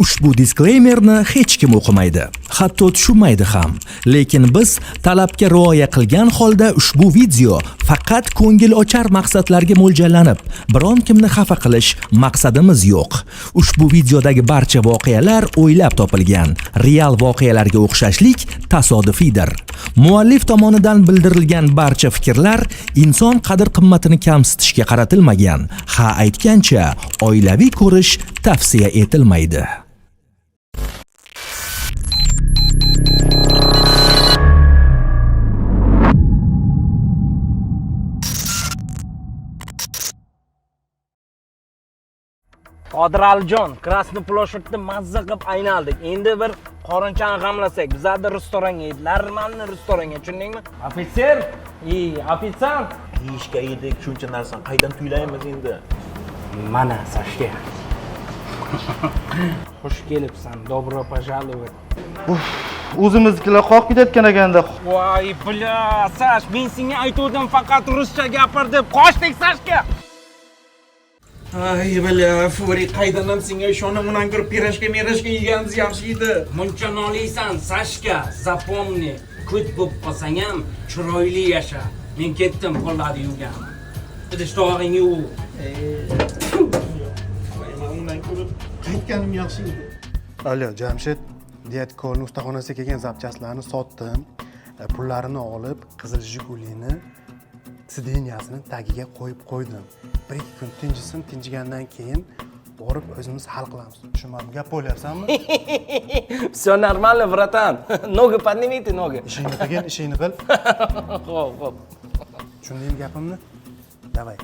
Ushbu diskleymerni hech kim o'qimaydi, hatto tushunmaydi ham. Lekin biz talabga rioya qilgan holda ushbu video faqat ko'ngil ochar maqsadlarga mo'ljallanib, biron kimni xafa qilish maqsadimiz yo'q. Ushbu videodagi barcha voqealar o'ylab topilgan, real voqealarga o'xshashlik tasodifiydir. Muallif tomonidan bildirilgan barcha fikrlar inson qadr-qimmatini kamsitishga qaratilmagan. Ha aytgancha, oilaviy ko'rish tavsiya etilmaydi. Qodir Alijon, Krasnoy ploshadda mazza qilib aynaldik. Endi bir qorinchani g'amlasak, bizlarda restoranga yedilar, manni restoranga, tushundingmi? Ofitser, ofitsiant. Yeyishga yedik, shuncha narsani qaydan tuylaymiz endi? Mana, Sashka. Xush kelibsan, dobro pожаловать. O'zimiznikilar qoq ketayotgan ekanda. Voy, bля, Sash, men senga aytuvdim faqat ruscha gapir deb, qochdek Sashka. Ay, bля, Furi, qaydan ham senga ishonib, undan ko'ra pirashka yeganimiz yaxshi edi. Muncha noliysan, Sashka, zapomni. Kut bo'lib qolsang ham chiroyli yasha. Men ketdim, qo'llarni yuvaman. Idishto'g'ing yuv. Undan ko'ra qaytganim yaxshi edi. Alyo, Jamshid, Diyatkolning ustaxonasiga kelgan zapchastlarni sotdim. Pullarini olib, qizil Jigulini sideniyasini tagiga qo'yib qo'ydim. 1-2 kun tinchigandan keyin borib o'zimiz hal qilamiz. Tushunmading, gap bo'lyapsanmi? Всё нормально, братан. Ноги поднимите, ноги. Ishingni qilgin, ishingni qil. Xo'p. Tushundingmi gapimni? Davay.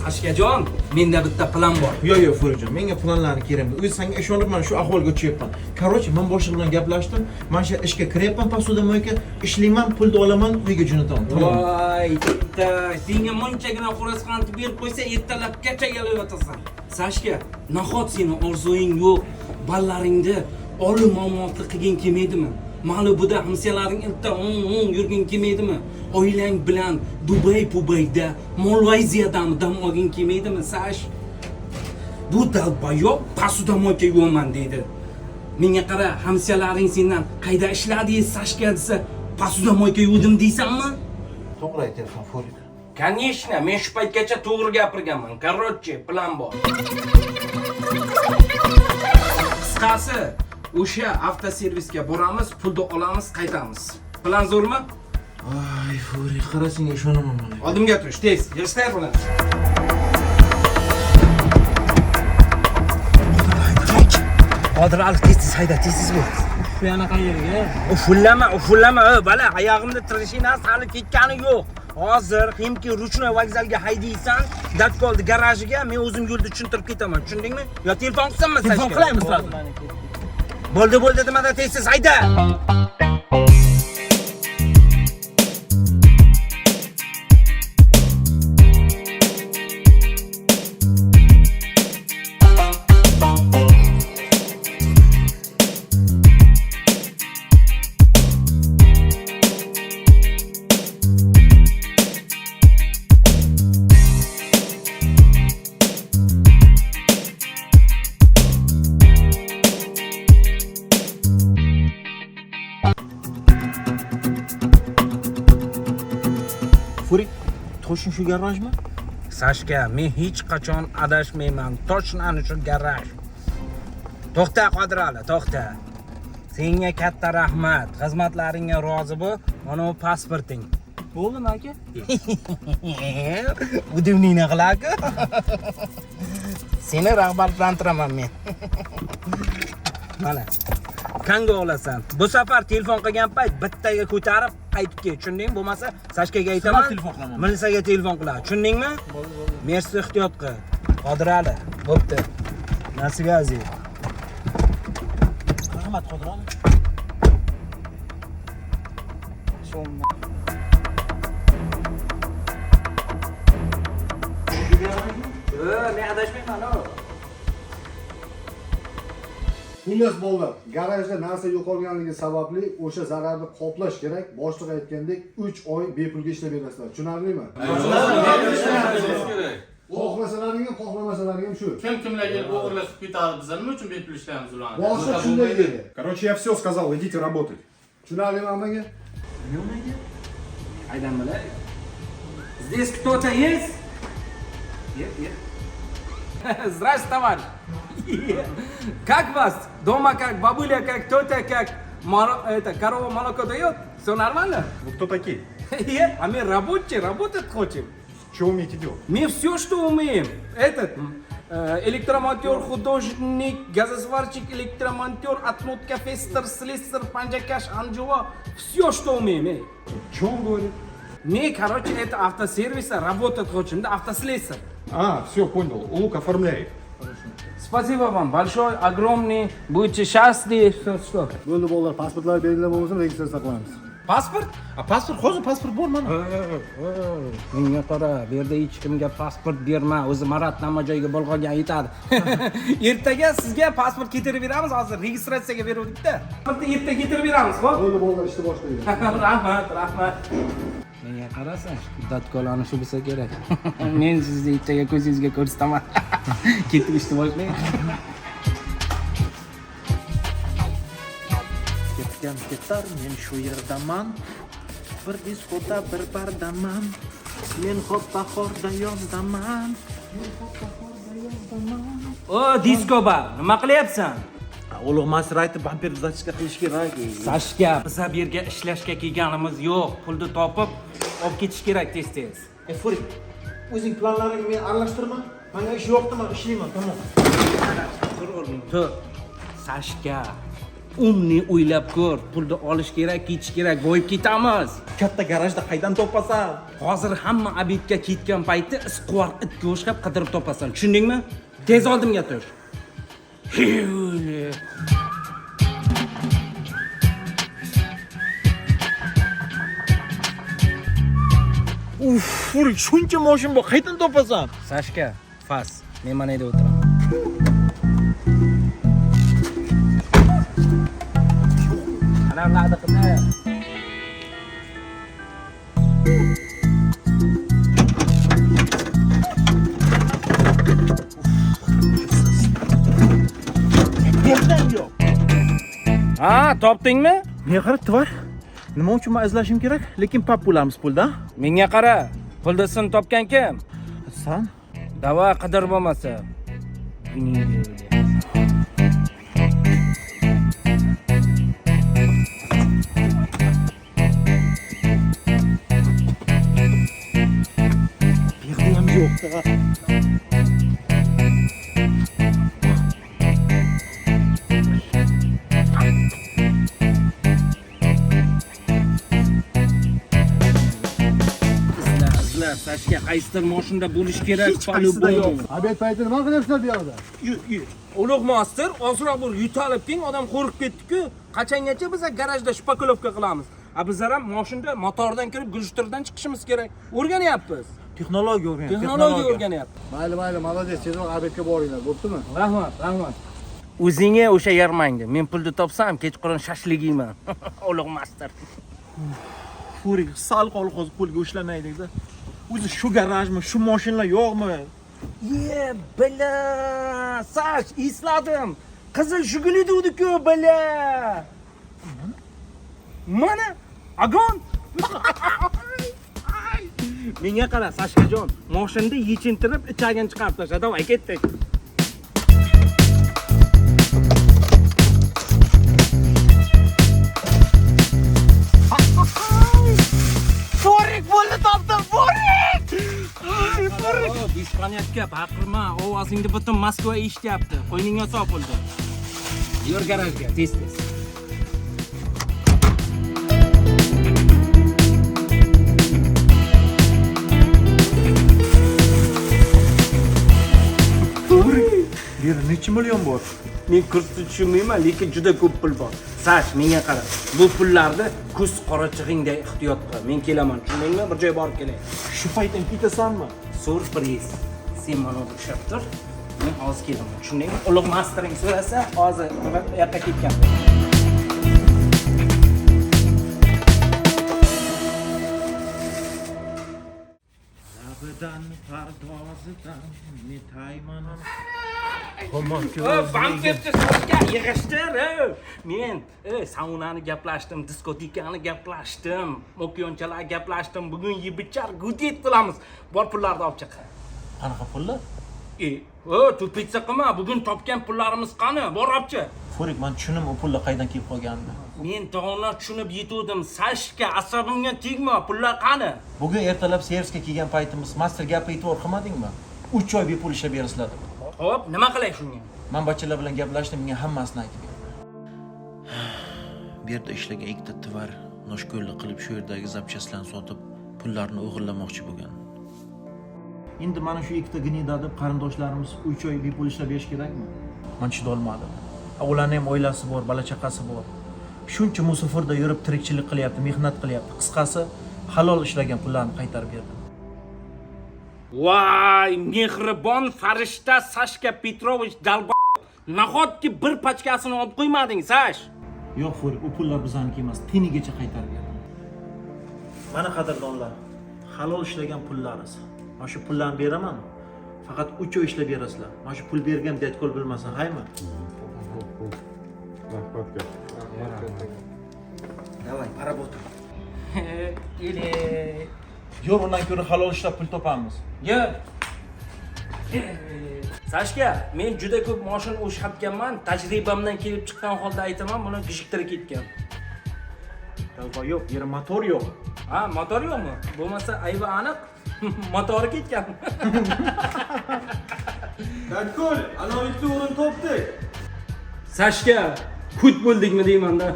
Sashkajon, menda bitta plan bor. Yo'q, Furijon, menga planlarni kerak. O'zi senga ishonib men shu ahvolga tushyapman. Короче, men boshliq bilan gaplashdim. Men shu ishga kiryapman, posudamoyga ishlayman, pulni olaman, uyga jo'nataman. Voy, senga munchagina xurasqanti berib qo'ysa, ertalabgacha yalayotasan. Sashka, nahot seni orzuing yo'q, ballaringda olim ma'lumotli qilgin kelmaydimi? Malibuda hamsiyalaring ilta yurgin kelmaydimi? Oilang bilan Dubayda, Malayziyadami dam olgin kelmaydimi, Sash? Bu dalbayoq pasudamoyga yuvaman deydi. Menga qara, hamsiyalaring sendan qayda ishladingiz, Sashka desa, pasudamoyga yuvdim deysanmi? To'g'ri aytyapsan, Furi. Конечно, men shu paytgacha to'g'ri gapirganman. Короче, plan bor. Qisqasi, o'sha avtoservisga boramiz, pulni olamiz, qaytamiz. Plan zo'rmi? Ay, Furi, qara senga ishonaman men. Oldimga tush, tez, yig'ishlar bilan. Qodir Ali tez hayda, tez bo'l. Shu yana qayerga? Ufullama, bala, oyog'imda trashinasi hali ketgani yo'q. Hozir Ximki ruchnoy vokzalga haydaysan, Datkolni garajiga men o'zim yo'lda tushuntirib ketaman. Tushundingmi? Yo telefon qilsanmi, Sashka? Telefon qilaymiz hozir. Bo'ldi demada tez hayda. Furi, to'shin shu garajmi? Sashka, men hech qachon adashmayman. Toshni ana shu garaj. To'xta, Qodir Ali, to'xta. Senga katta rahmat. Xizmatlaringga rozi bo'l. Mana bu pasporting. Bo'ldimi aka? Udimningni qilak-ku. Seni rag'batlantiraman men. Mana. Qanga olasan. Bu safar telefon qilgan payt bittaga ko'tarib qaytib kel. Tushunding? Bo'lmasa Sashkaga aytaman. Telefon qilaman. Milisaga telefon qiladi. Tushundingmi? Merci, ehtiyot qil. Qodir Ali, bo'pti. Nasigazi. Rahmat, Qodir Ali. Men adashmayman. Xullas bolalar, garajda narsa yo'qolganligi sababli o'sha zararni qoplash kerak. Boshliq aytgandek 3 oy bepulga ishlab berasizlar. Tushunarlimi? Xohlasalaring ham, xohlamasalaring ham shu. Kim kimlarga o'g'irlashib ketadi, bizlar nima uchun bepul ishlaymiz ularni? Boshqa shunday deydi. Короче, я все сказал, идите работать. Tushunarlimi hammaga? Aydan bilay. Здесь кто-то есть? Нет. Здравствуйте, товарищ. Как вас? Дома как? Бабуля как? Кто-то как? Корова молоко дает? Все нормально? Вы кто такие? А мы рабочие, работать хотим. Что умеете делать? Мы все, что умеем. Электромонтер, художник, газосварщик, электромонтер, отмотка, фестер, слесарь, панджакаш, анжува. Все, что умеем. Что он говорит? Мы, короче, это автосервиса работать хотим, да, автослесарь. Все, понял. Лук, оформляй их. Спасибо вам большое, огромный. Будете счастливы. Что? Bo'ldi bolalar, pasportlar belgilab bo'lmasin, registratsiya saqlaymiz. Pasport? Pasport, hozir pasport bor mana. Menga qara, bu yerda hech kimga pasport berma. O'zi Marat nima joyga bo'lg'angan aytadi. Ertaga sizga pasport ketirib beramiz, hozir registratsiyaga beruvdik-da. Pasportni ertaga ketirib beramiz, xo'p? Bo'ldi bolalar, ishni boshlaymiz. Rahmat. Menga qarasan, datkolani shu bo'lsa kerak. Men sizni ertaga ko'zingizga ko'rsataman. Ketirishni boshlaymiz. Ketgan ketar, men shu yerdaman. Bir diskoda bir bardaman. Men hop bahorda yozdaman. O, disko bar, nima qilyapsan? Ulug' master aytib, bamper zachka qilish kerak. Sashka, biz bu yerga ishlashga kelganimiz yo'q. Pulni topib, olib ketish kerak tez-tez. Furik, o'zing planlaringni men aralashtirma. Menga ish yo'qdi, men ishlayman, tamom. Tur o'rning, tur. Sashka, umni o'ylab ko'r. Pulni olish kerak, ketish kerak, boyib ketamiz. Katta garajda qaydan topasan? Hozir hamma obedga ketgan paytda isquvar itga o'xshab qidirib topasan. Tushundingmi? Tez oldimga tur. Furik, shuncha moshin bor, qaydan topasan? Sashka, fas. Men mana yerda o'tiraman. Ana qada. Yerdan yo'q. Ha, topdingmi? Men qara, tvar. Nima uchun men izlashim kerak? Lekin pap bo'lamiz pulda. Menga qara. Pulni sin topgan kim? San? Dava qidirib bo'lmasa. Yerdam yo'q. Sashka, qaysidir mashinada bo'lish kerak. qaysida yo'q. Obed payti nima qilyapsizlar bu yerda? Ulug' master, ozroq bir yutalib king, odam qo'rqib ketdi-ku. Qachongacha biz garajda shpakolovka qilamiz? Bizlar ham mashinada motordan kirib, gulishtirdan chiqishimiz kerak. O'rganyapmiz. Texnologiya o'rganyapmiz. Texnologiya o'rganyapmiz. Mayli, molodez, tezroq obedga boringlar, bo'ptimi? Rahmat. O'zingga o'sha yarmangni. Men pulni topsam, kechqurun shashlik yeyman. Ulug' master. Furik, sal qolib pulga ushlanaylik-da. O'zi shu garajmi, shu mashinalar yo'qmi? Bala, Sash, esladim. Qizil Jiguli devdi-ku, bala. Mana, agon. Menga qara, Sashkajon, mashinada yechintirib, ichagini chiqarib tashladi. Davay, ketdik. Furik, pulni topdim, Furik! Ispaniyatga baqirma, ovozingni butun Moskva eshityapti. Qo'yningga sol pulni. Yur garajga, tez. Yer necha million bor? Men kursni tushunmayman, lekin juda ko'p pul bor. Sash, menga qara. Bu pullarni kuz qorachig'ingda ehtiyot qil. Men kelaman, tushundingmi? Bir joyga borib kelay. Shu paytdan ketasanmi? Surpriz. Sen mana bu ushlab tur. Men hozir kelaman, tushundingmi? Ulug' mastering so'rasa, hozir bu yoqqa ketgan. pardozidan netayman. Banketchi Sashka yig'ishtir. Men saunani gaplashdim, diskotekani gaplashdim, mokyonchalar gaplashdim. Bugun yibichar gudet qilamiz. Bor pullarni olib chiq. Qanaqa pullar? Tupitsa qilma. Bugun topgan pullarimiz qani? Bor olib chiq. Forik, men tushunim u pullar qaydan kelib qolganini. Men tog'ona tushunib yetuvdim. Sashka, asabimga tegma. Pullar qani? Bugun ertalab servisga kelgan paytimiz master gapni e'tibor qilmadingmi? 3 oy bepul ishlab berasizlar. Xo'p, nima qilay shunga? Men bachchalar bilan gaplashdim, menga hammasini aytib berdi. Bu yerda ishlagan ikkita tovar noshko'rlik qilib shu yerdagi zapchastlarni sotib, pullarni o'g'irlamoqchi bo'lgan. Endi mana shu ikkita gnida deb qarindoshlarimiz 3 oy bepul ishlab berish kerakmi? Men chidolmadim. Ularning ham oilasi bor, bola chaqasi bor. Shuncha musofirda yurib tirikchilik qilyapti, mehnat qilyapti. Qisqasi, halol ishlagan pullarni qaytarib berdim. Voy, mehribon farishta Sashka Petrovich Dalbo. Nahotki bir pachkasini olib qo'ymading, Sash? Yo'q, Forik, u pullar bizaniki emas, tinigacha qaytarib berdim. Mana qadrdonlar, halol ishlagan pullariz. Mana shu pullarni beraman. Faqat 3 oy ishlab berasizlar. Mana shu pul bergan dadkol bilmasin, haymi? Davay, pоработай. Ele. Yo'q, undan ko'ra halol ishlab pul topamiz. Yo. Sashka, men juda ko'p mashina o'shatganman. Tajribamdan kelib chiqqan holda aytaman, buni g'ishiktirib ketgan. Tavba yo'q, yeri motor yo'q. Ha, motor yo'qmi? Bo'lmasa aybi aniq. Motori ketgan. Dadkol, anavikda o'rin topdik. Sashka, kut bo'ldikmi deymanda.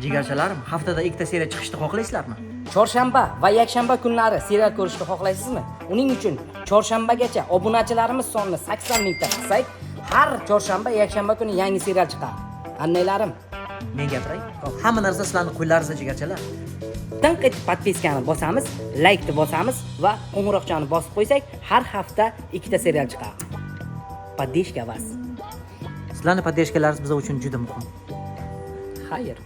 Jigarchalarim, haftada ikkita seriya chiqishni xohlaysizlarmi? Chorshanba va yakshanba kunlari serial ko'rishni xohlaysizmi? Uning uchun chorshanbagacha obunachilarimiz sonini 80 mingta qilsak, har chorshanba, yakshanba kuni yangi serial chiqadi. Annaylarim, Men gapiray. Hamma narsa sizlarning qo'llaringizda, jigarchalar. tinq etib podpiskani bosamiz, laykni bosamiz va qo'ng'iroqchani bosib qo'ysak, har hafta ikkita serial chiqadi. Podpishka vas. Sizlarning podpishkalaringiz biz uchun juda muhim. Xayr.